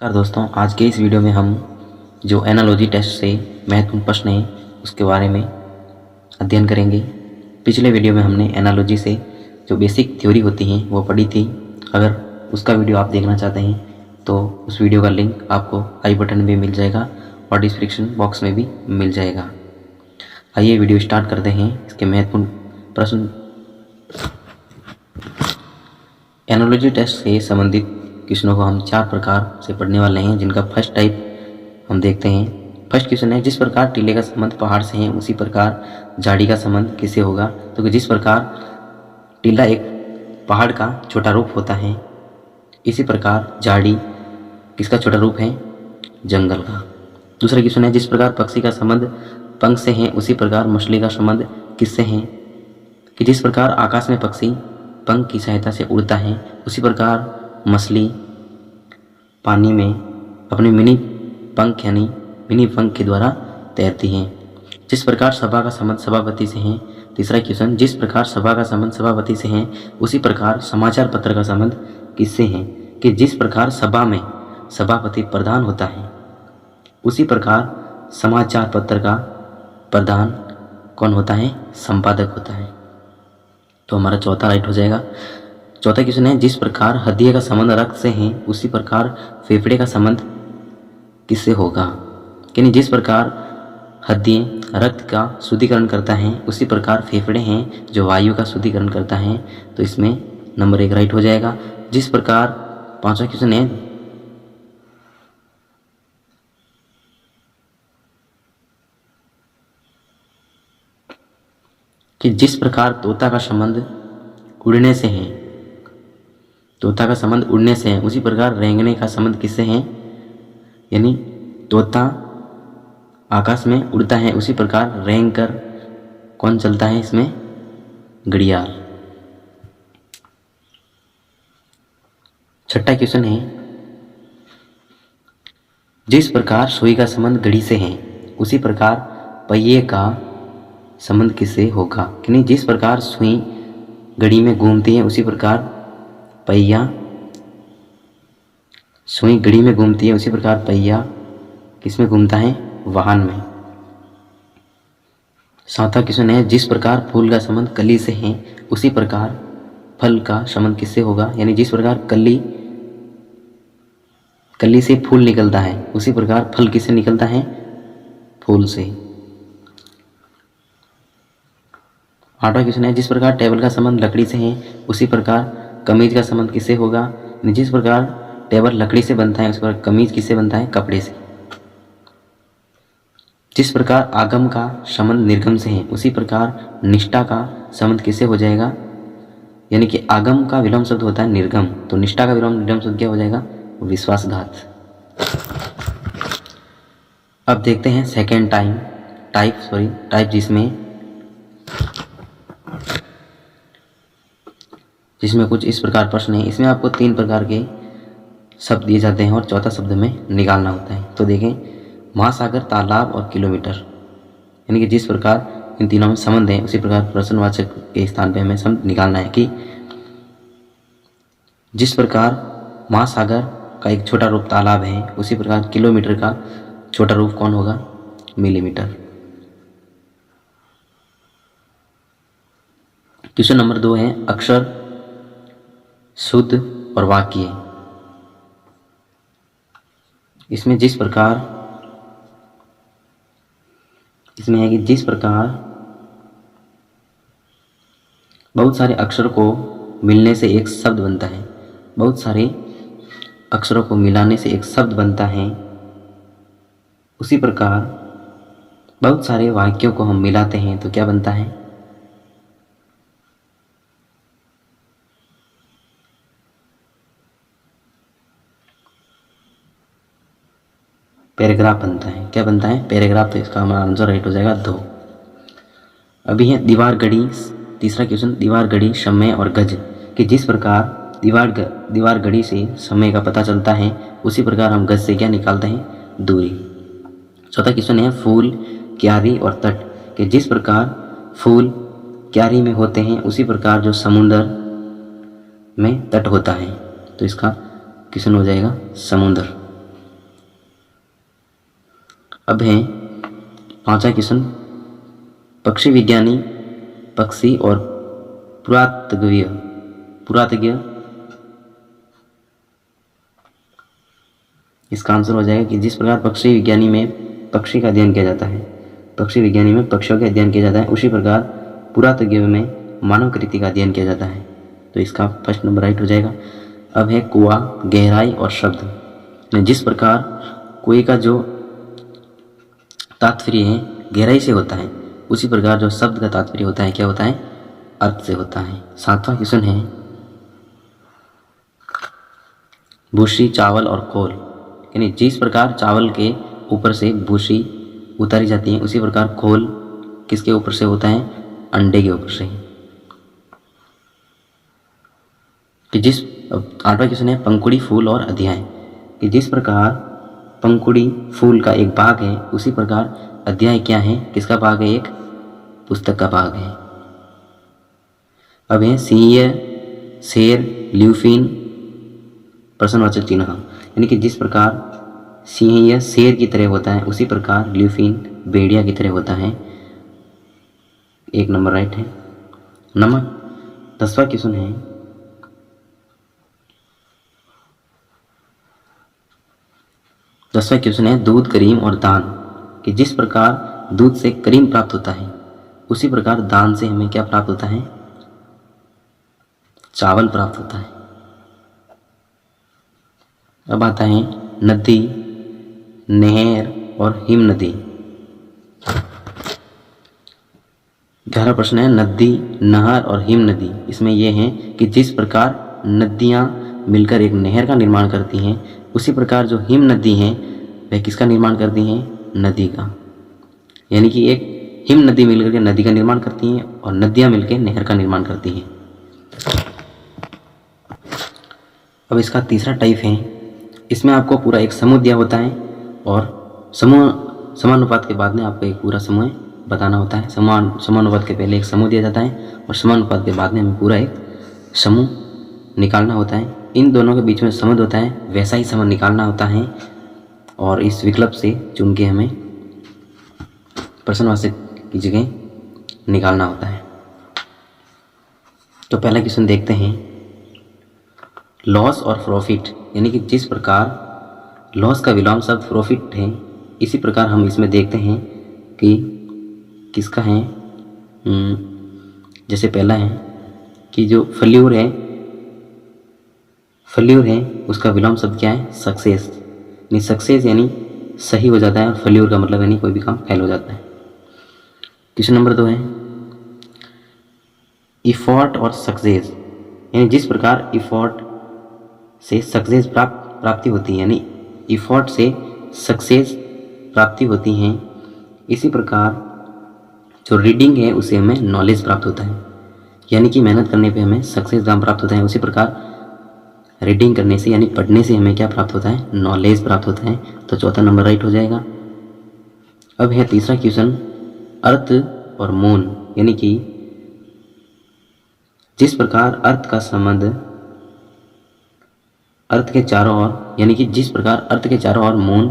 नमस्कार दोस्तों, आज के इस वीडियो में हम जो एनालॉजी टेस्ट से महत्वपूर्ण प्रश्न हैं उसके बारे में अध्ययन करेंगे। पिछले वीडियो में हमने एनालॉजी से जो बेसिक थ्योरी होती हैं वो पढ़ी थी। अगर उसका वीडियो आप देखना चाहते हैं तो उस वीडियो का लिंक आपको आई बटन में मिल जाएगा और डिस्क्रिप्शन बॉक्स में भी मिल जाएगा। आइए वीडियो स्टार्ट करते हैं। इसके महत्वपूर्ण प्रश्न एनालॉजी टेस्ट से संबंधित क्वेश्चनों को हम 4 प्रकार से पढ़ने वाले हैं, जिनका फर्स्ट टाइप हम देखते हैं। फर्स्ट क्वेश्चन है, जिस प्रकार टीले का संबंध पहाड़ से है उसी प्रकार झाड़ी का संबंध किससे होगा। तो जिस प्रकार टीला एक पहाड़ का छोटा रूप होता है, इसी प्रकार झाड़ी किसका छोटा रूप है, जंगल का। दूसरा क्वेश्चन है, जिस प्रकार पक्षी का संबंध पंख से है उसी प्रकार मछली का संबंध किससे है। कि जिस प्रकार आकाश में पक्षी पंख की सहायता से उड़ता है उसी प्रकार मछली पानी में अपने मिनी पंख के द्वारा तैरती हैं। जिस प्रकार सभा का संबंध सभापति से है। तीसरा क्वेश्चन, जिस प्रकार सभा का संबंध सभापति से है उसी प्रकार समाचार पत्र का संबंध किससे है। कि जिस प्रकार सभा में सभापति प्रधान होता है उसी प्रकार समाचार पत्र का प्रधान कौन होता है, संपादक होता है। तो हमारा चौथा राइट हो जाएगा। चौथा क्वेश्चन है, जिस प्रकार हृदय का संबंध रक्त से है उसी प्रकार फेफड़े का संबंध किससे होगा। यानी जिस प्रकार हृदय रक्त का शुद्धिकरण करता है उसी प्रकार फेफड़े हैं जो वायु का शुद्धिकरण करता है। तो इसमें नंबर 1 राइट हो जाएगा। जिस प्रकार पांचवा क्वेश्चन है, कि जिस प्रकार तोता का संबंध उड़ने से है, तोता का संबंध उड़ने से है उसी प्रकार रेंगने का संबंध किससे है। यानी तोता आकाश में उड़ता है उसी प्रकार रेंग कर कौन चलता है, इसमें घड़ियाल। छठा क्वेश्चन है, जिस प्रकार सुई का संबंध घड़ी से है उसी प्रकार पहिए का संबंध किससे होगा। कि नहीं, जिस प्रकार सुई घड़ी में घूमती है उसी प्रकार पहिया सुई घड़ी में घूमती है उसी प्रकार पहिया किसमें घूमता है, वाहन में। सातवां क्वेश्चन है, जिस प्रकार फूल का संबंध कली से है उसी प्रकार फल का संबंध किससे होगा। यानी जिस प्रकार कली से फूल निकलता है उसी प्रकार फल किससे निकलता है, फूल से। आठवां क्वेश्चन है, जिस प्रकार टेबल का संबंध लकड़ी से है उसी प्रकार कमीज का संबंध किससे होगा। जिस प्रकार टेबल लकड़ी से बनता है उसी प्रकार कमीज किससे बनता है, कपड़े से। जिस प्रकार आगम का संबंध निर्गम से है उसी प्रकार निष्ठा का संबंध किससे हो जाएगा। यानी कि आगम का विलोम शब्द होता है निर्गम, तो निष्ठा का विलोम शब्द क्या हो जाएगा, विश्वासघात। अब देखते हैं सेकेंड टाइप जिसमें कुछ इस प्रकार प्रश्न है। इसमें आपको 3 प्रकार के शब्द दिए जाते हैं और चौथा शब्द में निकालना होता है। तो देखें, महासागर, तालाब और किलोमीटर। यानी कि जिस प्रकार इन तीनों में संबंध है उसी प्रकार प्रश्नवाचक के स्थान पे हमें संबंध निकालना है। कि जिस प्रकार महासागर का एक छोटा रूप तालाब है उसी प्रकार किलोमीटर का छोटा रूप कौन होगा, मिलीमीटर। क्वेश्चन नंबर 2 है, अक्षर, शुद्ध और वाक्य। इसमें है कि जिस प्रकार बहुत सारे अक्षरों को मिलने से एक शब्द बनता है, बहुत सारे अक्षरों को मिलाने से एक शब्द बनता है, उसी प्रकार बहुत सारे वाक्यों को हम मिलाते हैं तो क्या बनता है, पैराग्राफ बनता है। क्या बनता है, पैराग्राफ। तो इसका हमारा आंसर राइट हो जाएगा 2। अभी है दीवार घड़ी। तीसरा क्वेश्चन, दीवार घड़ी, समय और गज। कि जिस प्रकार दीवार घड़ी से समय का पता चलता है उसी प्रकार हम गज से क्या निकालते हैं, दूरी। चौथा क्वेश्चन है, फूल, क्यारी और तट। कि जिस प्रकार फूल क्यारी में होते हैं उसी प्रकार जो समुद्र में तट होता है। तो इसका क्वेश्चन हो जाएगा समुद्र। अब है पांचवा क्वेश्चन, पक्षी विज्ञानी, पक्षी और पुरातज्ञ इसका आंसर हो जाएगा कि जिस प्रकार पक्षी विज्ञानी में पक्षी का अध्ययन किया जाता है, पक्षी विज्ञानी में पक्षियों का अध्ययन किया जाता है, उसी प्रकार पुरातज्ञ में मानव कृति का अध्ययन किया जाता है। तो इसका फर्स्ट नंबर राइट हो जाएगा। अब है कुआं, गहराई और शब्द। जिस प्रकार कुएं का जो तात्पर्य है गहराई से होता है, उसी प्रकार जो शब्द का तात्पर्य होता है क्या होता है, अर्थ से होता है। सातवां क्वेश्चन है भूसी, चावल और खोल। यानी जिस प्रकार चावल के ऊपर से भूसी उतारी जाती है, उसी प्रकार खोल किसके ऊपर से होता है, अंडे के ऊपर से। कि जिस आठवां क्वेश्चन है पंखुड़ी, फूल और अध्याय। कि जिस प्रकार पंखुड़ी फूल का एक भाग है, उसी प्रकार अध्याय क्या है, किसका भाग है, एक पुस्तक का भाग है। अब है सिंह, शेर, ल्यूफिन, प्रश्नवाचक चिन्ह। यानी कि जिस प्रकार सिंह या शेर की तरह होता है, उसी प्रकार ल्यूफिन भेड़िया की तरह होता है। एक नंबर राइट है। नंबर 10वां क्वेश्चन है दूध, क्रीम और दान। कि जिस प्रकार दूध से क्रीम प्राप्त होता है, उसी प्रकार दान से हमें क्या प्राप्त होता है, चावल प्राप्त होता है। अब आता है नदी, नहर और हिम नदी। 11वां प्रश्न है नदी, नहर और हिम नदी। इसमें यह है कि जिस प्रकार नदियां मिलकर एक नहर का निर्माण करती हैं, उसी प्रकार जो हिम नदी हैं वह किसका निर्माण करती हैं, नदी का। यानी कि एक हिम नदी मिलकर के नदी का निर्माण करती हैं और नदियां मिलकर नहर का निर्माण करती हैं। अब इसका तीसरा टाइप है, इसमें आपको पूरा एक समूह दिया होता है और समानुपात के बाद में आपको एक पूरा समूह बताना होता है। समानुपात के पहले एक समूह दिया जाता है और समानुपात के बाद में हमें पूरा एक समूह निकालना होता है। इन दोनों के बीच में संबंध होता है, वैसा ही संबंध निकालना होता है और इस विकल्प से चुन के हमें प्रश्नवाचक की जगह निकालना होता है। तो पहला क्वेश्चन देखते हैं, लॉस और प्रॉफिट। यानी कि जिस प्रकार लॉस का विलोम शब्द प्रॉफिट है, इसी प्रकार हम इसमें देखते हैं कि किसका है। जैसे पहला है कि जो फेल्यूर है उसका विलोम शब्द क्या है, सक्सेस। यानी सक्सेस यानी सही हो जाता है और फेल्यूर का मतलब यानी कोई भी काम फेल हो जाता है। क्वेश्चन नंबर 2 है इफोर्ट और सक्सेस। यानी जिस प्रकार इफोर्ट से सक्सेस प्राप्ति होती है, यानी इफोर्ट से सक्सेस प्राप्ति होती है, इसी प्रकार जो रीडिंग है उसे हमें नॉलेज प्राप्त होता है। यानी कि मेहनत करने पे हमें सक्सेस दाम प्राप्त होता है, उसी प्रकार रीडिंग करने से यानी पढ़ने से हमें क्या प्राप्त होता है, नॉलेज प्राप्त होता है। तो चौथा नंबर राइट हो जाएगा। अब है तीसरा क्वेश्चन, अर्थ और मून। यानी कि जिस प्रकार अर्थ का संबंध अर्थ के चारों ओर, यानी कि जिस प्रकार अर्थ के चारों ओर मून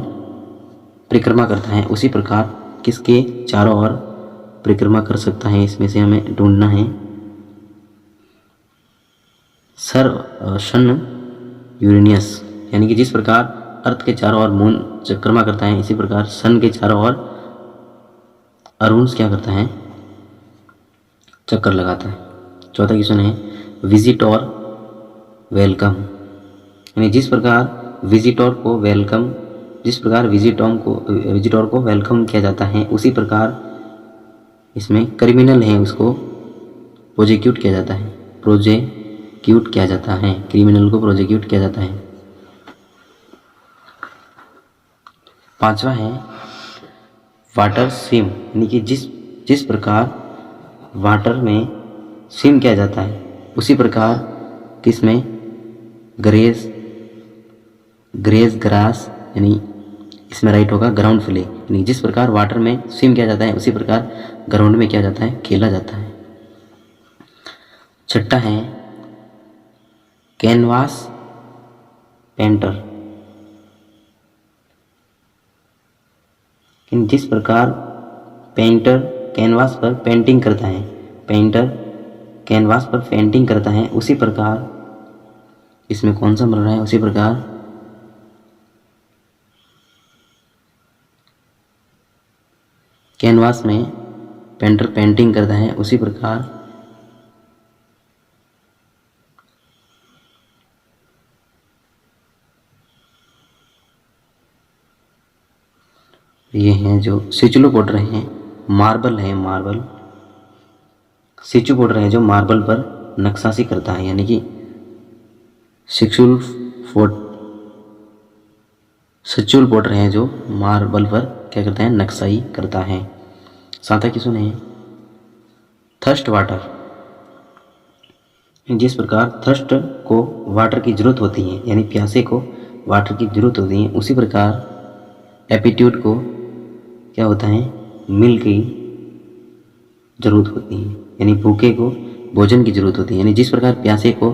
परिक्रमा करता है, उसी प्रकार किसके चारों ओर परिक्रमा कर सकता है, इसमें से हमें ढूंढना है। सन यूरेनियस। यानी कि जिस प्रकार अर्थ के चारों ओर मून परिक्रमा करता है, इसी प्रकार सन के चारों ओर अरुण क्या करता है, चक्कर लगाता है। चौथा क्वेश्चन है विजिट और वेलकम। यानी जिस प्रकार विजिटर को वेलकम किया जाता है, उसी प्रकार इसमें क्रिमिनल है उसको प्रोजिक्यूट किया जाता है। क्रिमिनल को प्रोजिक्यूट किया जाता है। पांचवा है वाटर स्विम। यानी कि जिस प्रकार वाटर में स्विम किया जाता है, उसी प्रकार किसमें ग्रास, यानी इसमें राइट होगा ग्राउंड प्ले। यानी जिस प्रकार वाटर में स्विम किया जाता है, उसी प्रकार ग्राउंड में किया जाता है, खेला जाता है। छठा है कैनवास पेंटर। कि जिस प्रकार पेंटर कैनवास पर पेंटिंग करता है, पेंटर कैनवास पर पेंटिंग करता है, उसी प्रकार इसमें कौन सा मिल रहा है, उसी प्रकार कैनवास में पेंटर पेंटिंग करता है, उसी प्रकार ये हैं जो सिचुलो पाउडर हैं, मार्बल है, मार्बल सिचु पाउडर है जो मार्बल पर नक्काशी करता है, यानी कि सिचुल पाउडर है जो मार्बल पर क्या करता है, नक्काशी करता है। सातवां क्वेश्चन है थर्स्ट वाटर, जिस प्रकार थर्स्ट को वाटर की जरूरत होती है, यानी प्यासे को वाटर की जरूरत होती है, उसी प्रकार एप्टीट्यूड को क्या होता है, मिल की जरूरत होती है, यानी भूखे को भोजन की जरूरत होती है। यानी जिस प्रकार प्यासे को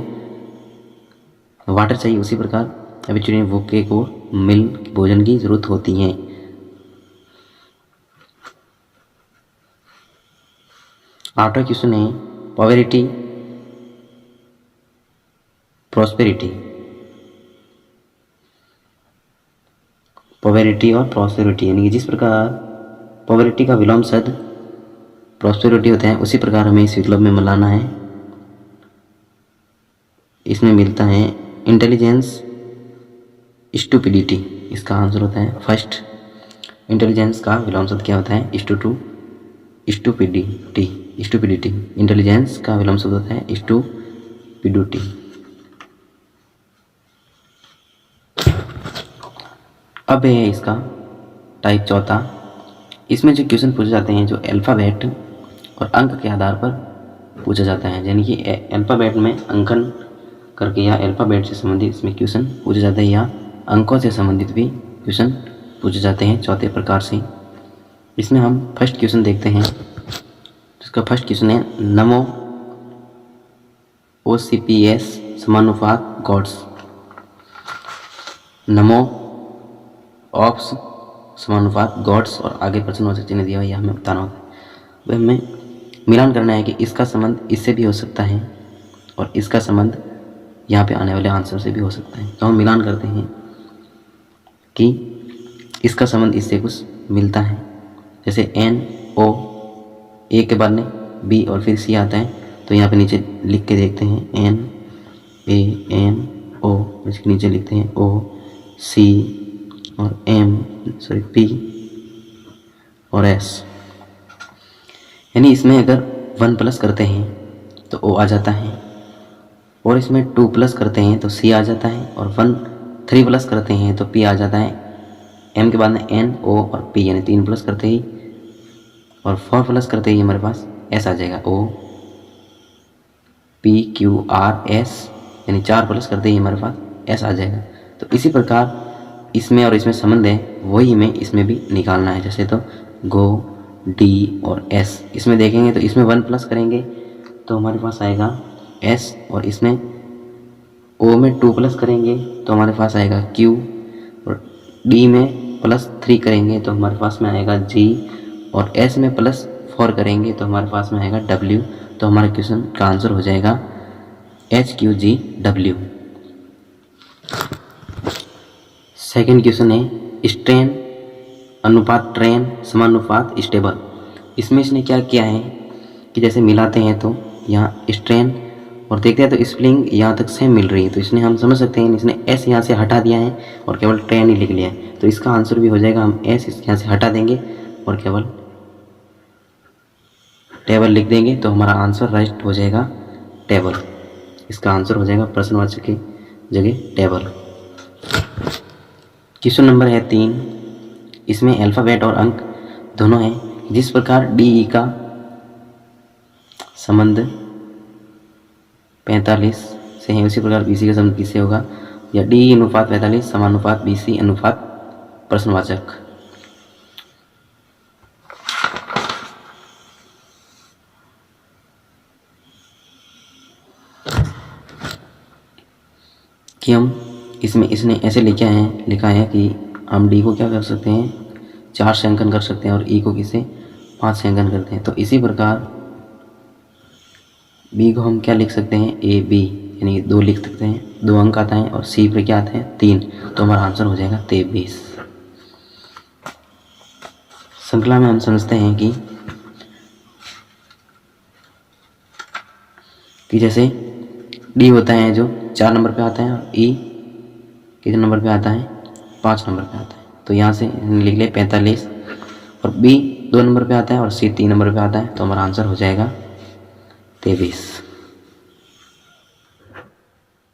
वाटर चाहिए, उसी प्रकार एप्टीट्यूड भूखे को मिल भोजन की जरूरत होती है। आठवां क्वेश्चन है पॉवर्टी प्रॉस्पेरिटी, पॉवर्टी और प्रॉस्पेरिटी, यानी कि जिस प्रकार पॉवर्टी का विलोम शब्द प्रॉस्पेरिटी होता है, उसी प्रकार हमें इस विकल्प में मिलाना है। इसमें मिलता है इंटेलिजेंस स्टूपिडिटी, इसका आंसर होता है फर्स्ट। इंटेलिजेंस का विलोम शब्द क्या होता है, स्टूपिडिटी। इंटेलिजेंस का विलोम शब्द होता है स्टूपिडिटी। अब है इसका टाइप चौथा, इसमें जो क्वेश्चन पूछे जाते हैं जो अल्फ़ाबेट और अंक के आधार पर पूछा जाता है, यानी कि अल्फ़ाबेट में अंकन करके या अल्फ़ाबेट से संबंधित इसमें क्वेश्चन पूछे जाते हैं, या अंकों से संबंधित भी क्वेश्चन पूछे जाते हैं चौथे प्रकार से। इसमें हम फर्स्ट क्वेश्चन देखते हैं, जिसका फर्स्ट क्वेश्चन है नमो OCPS समानुपात गॉड्स, नमो ऑप्स समानुपात गॉड्स, और आगे प्रश्नवाचक चिन्ह दिया हुआ, यह हमें बताना होता है। वह हमें मिलान करना है कि इसका संबंध इससे भी हो सकता है और इसका संबंध यहाँ पे आने वाले आंसर से भी हो सकता है। तो हम मिलान करते हैं कि इसका संबंध इससे कुछ मिलता है, जैसे NO, ए के बाद में B और फिर C आता है, तो यहाँ पे नीचे लिख के देखते हैं NaNO, इसके नीचे लिखते हैं OC और P और S, यानी इसमें अगर 1 प्लस करते हैं तो O आ जाता है, और इसमें 2 प्लस करते हैं तो C आ जाता है, और 3 प्लस करते हैं तो P आ जाता है। M के बाद में N, O और P, यानी 3 प्लस करते ही और 4 प्लस करते ही हमारे पास S आ जाएगा, O P Q R S, यानी 4 प्लस करते ही हमारे पास S आ जाएगा। तो इसी प्रकार इसमें और इसमें संबंध है, वही हमें इसमें भी निकालना है। जैसे तो गो, D और S, इसमें देखेंगे तो इसमें 1 प्लस करेंगे तो हमारे पास आएगा S, और इसमें O में 2 प्लस करेंगे तो हमारे पास आएगा Q, और D में +3 करेंगे तो हमारे पास में आएगा G, और S में +4 करेंगे तो हमारे पास में आएगा W। तो हमारे क्वेश्चन का आंसर हो जाएगा HQGW। सेकेंड क्वेश्चन है स्ट्रेन अनुपात ट्रेन समानुपात स्टेबल। इसमें इसने क्या किया है कि जैसे मिलाते हैं तो यहाँ स्ट्रेन और देखते हैं तो स्प्रिंग यहाँ तक सेम मिल रही है, तो इसने हम समझ सकते हैं इसने S यहाँ से हटा दिया है और केवल ट्रेन ही लिख लिया है। तो इसका आंसर भी हो जाएगा, हम S यहाँ से हटा देंगे और केवल टेबल लिख देंगे तो हमारा आंसर राइट हो जाएगा टेबल। इसका आंसर हो जाएगा प्रश्नवाचक की जगह टेबल। क्वेश्चन नंबर है 3, इसमें अल्फ़ाबेट और अंक दोनों हैं। जिस प्रकार DE का संबंध 45 से है, उसी प्रकार BC का संबंध किससे होगा, या DE अनुपात 45 समानुपात BC अनुपात प्रश्नवाचक। कि हम इसमें इसने ऐसे लिखा है कि हम D को क्या कर सकते हैं 4 से अंकन कर सकते हैं और ई को किसे 5 से अंकन करते हैं। तो इसी प्रकार बी को हम क्या लिख सकते हैं, ए बी यानी 2 लिख सकते हैं, 2 अंक आता है और सी पर क्या आता है 3, तो हमारा आंसर हो जाएगा 23। श्रृंखला में हम समझते हैं कि जैसे डी होता है जो 4 नंबर पे आता है और ई कितने नंबर पे आता है 5 नंबर पे आता है। तो यहाँ से लिख ले 45 और बी 2 नंबर पे आता है और सी 3 नंबर पे आता है, तो हमारा आंसर हो जाएगा 23।